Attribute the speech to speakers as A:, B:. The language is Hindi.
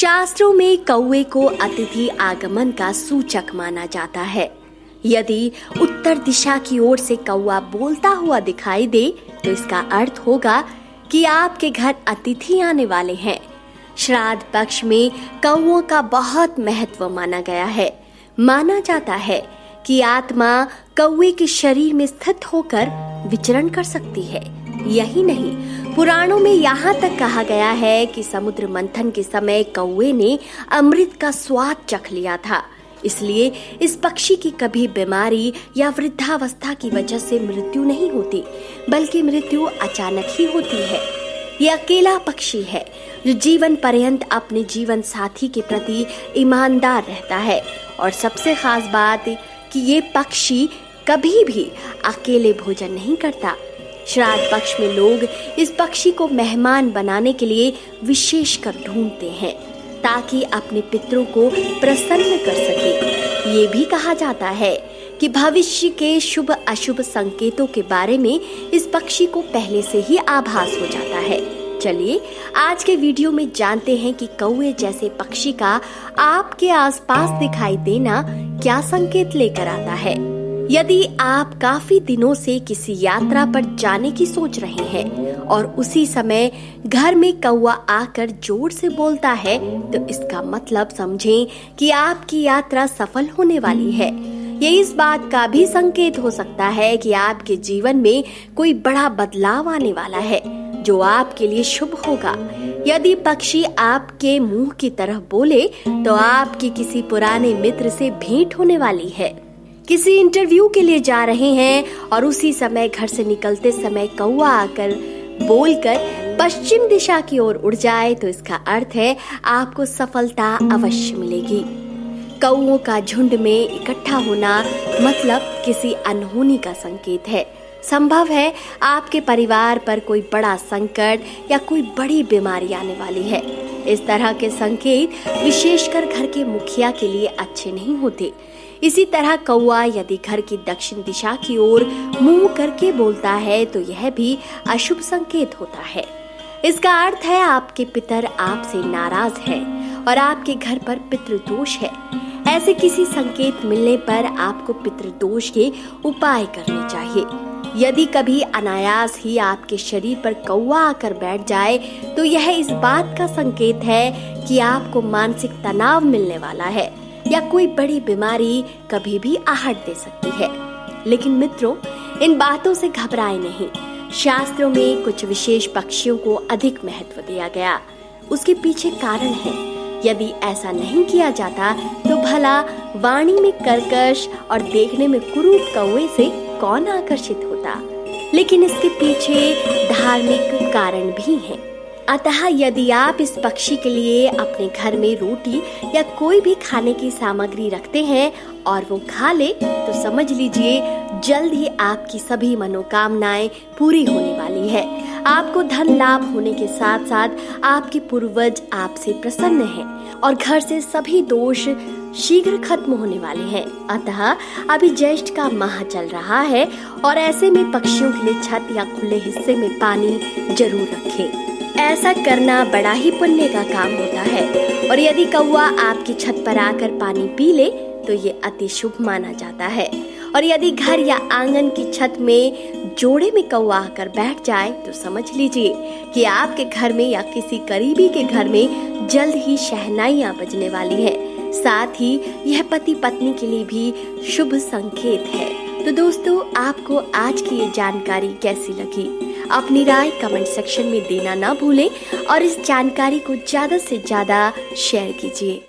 A: शास्त्रों में कौवे को अतिथि आगमन का सूचक माना जाता है। यदि उत्तर दिशा की ओर से कौवा बोलता हुआ दिखाई दे तो इसका अर्थ होगा कि आपके घर अतिथि आने वाले हैं। श्राद्ध पक्ष में कौवों का बहुत महत्व माना गया है। माना जाता है कि आत्मा कौवे के शरीर में स्थित होकर विचरण कर सकती है। यही नहीं, पुराणों में यहाँ तक कहा गया है कि समुद्र मंथन के समय कौवे ने अमृत का स्वाद चख लिया था। इसलिए इस पक्षी की कभी बीमारी या वृद्धावस्था की वजह से मृत्यु नहीं होती, बल्कि मृत्यु अचानक ही होती है। यह अकेला पक्षी है जो जीवन पर्यंत अपने जीवन साथी के प्रति ईमानदार रहता है। और सबसे खास बात कि ये पक्षी कभी भी अकेले भोजन नहीं करता। श्राद्ध पक्ष में लोग इस पक्षी को मेहमान बनाने के लिए विशेषकर ढूंढते हैं ताकि अपने पितरों को प्रसन्न कर सके। ये भी कहा जाता है कि भविष्य के शुभ अशुभ संकेतों के बारे में इस पक्षी को पहले से ही आभास हो जाता है। चलिए आज के वीडियो में जानते हैं कि कौवे जैसे पक्षी का आपके आसपास दिखाई देना क्या संकेत लेकर आता है। यदि आप काफी दिनों से किसी यात्रा पर जाने की सोच रहे हैं और उसी समय घर में कौवा आकर जोर से बोलता है तो इसका मतलब समझें कि आपकी यात्रा सफल होने वाली है। ये इस बात का भी संकेत हो सकता है कि आपके जीवन में कोई बड़ा बदलाव आने वाला है जो आपके लिए शुभ होगा। यदि पक्षी आपके मुंह की तरफ बोले तो आपकी किसी पुराने मित्र से भेंट होने वाली है। किसी इंटरव्यू के लिए जा रहे हैं और उसी समय घर से निकलते समय कौवा आकर बोलकर पश्चिम दिशा की ओर उड़ जाए तो इसका अर्थ है आपको सफलता अवश्य मिलेगी। कौवों का झुंड में इकट्ठा होना मतलब किसी अनहोनी का संकेत है। संभव है आपके परिवार पर कोई बड़ा संकट या कोई बड़ी बीमारी आने वाली है। इस तरह के संकेत विशेषकर घर के मुखिया के लिए अच्छे नहीं होते। इसी तरह कौवा यदि घर की दक्षिण दिशा की ओर मुंह करके बोलता है तो यह भी अशुभ संकेत होता है। इसका अर्थ है आपके पितर आपसे नाराज है और आपके घर पर पितृदोष है। ऐसे किसी संकेत मिलने पर आपको पितृदोष के उपाय करने चाहिए। यदि कभी अनायास ही आपके शरीर पर कौवा आकर बैठ जाए तो यह इस बात का संकेत है कि आपको मानसिक तनाव मिलने वाला है या कोई बड़ी बीमारी कभी भी आहट दे सकती है। लेकिन मित्रों, इन बातों से घबराए नहीं। शास्त्रों में कुछ विशेष पक्षियों को अधिक महत्व दिया गया। उसके पीछे कारण है। यदि ऐसा नहीं किया जाता तो भला वाणी में कर्कश और देखने में कुरूप कौवे से कौन आकर्षित होता। लेकिन इसके पीछे धार्मिक कारण भी हैं। अतः यदि आप इस पक्षी के लिए अपने घर में रोटी या कोई भी खाने की सामग्री रखते हैं और वो खा ले तो समझ लीजिए जल्द ही आपकी सभी मनोकामनाएं पूरी होने वाली है। आपको धन लाभ होने के साथ साथ आपके पूर्वज आपसे प्रसन्न हैं और घर से सभी दोष शीघ्र खत्म होने वाले हैं। अतः अभी ज्येष्ठ का माह चल रहा है और ऐसे में पक्षियों के लिए छत या खुले हिस्से में पानी जरूर रखें। ऐसा करना बड़ा ही पुण्य का काम होता है और यदि कौवा आपकी छत पर आकर पानी पी ले तो ये अति शुभ माना जाता है। और यदि घर या आंगन की छत में जोड़े में कौवा आकर बैठ जाए तो समझ लीजिए कि आपके घर में या किसी करीबी के घर में जल्द ही शहनाइयां बजने वाली है। साथ ही यह पति पत्नी के लिए भी शुभ संकेत है। तो दोस्तों, आपको आज की ये जानकारी कैसी लगी? अपनी राय कमेंट सेक्शन में देना ना भूलें और इस जानकारी को ज्यादा से ज्यादा शेयर कीजिए।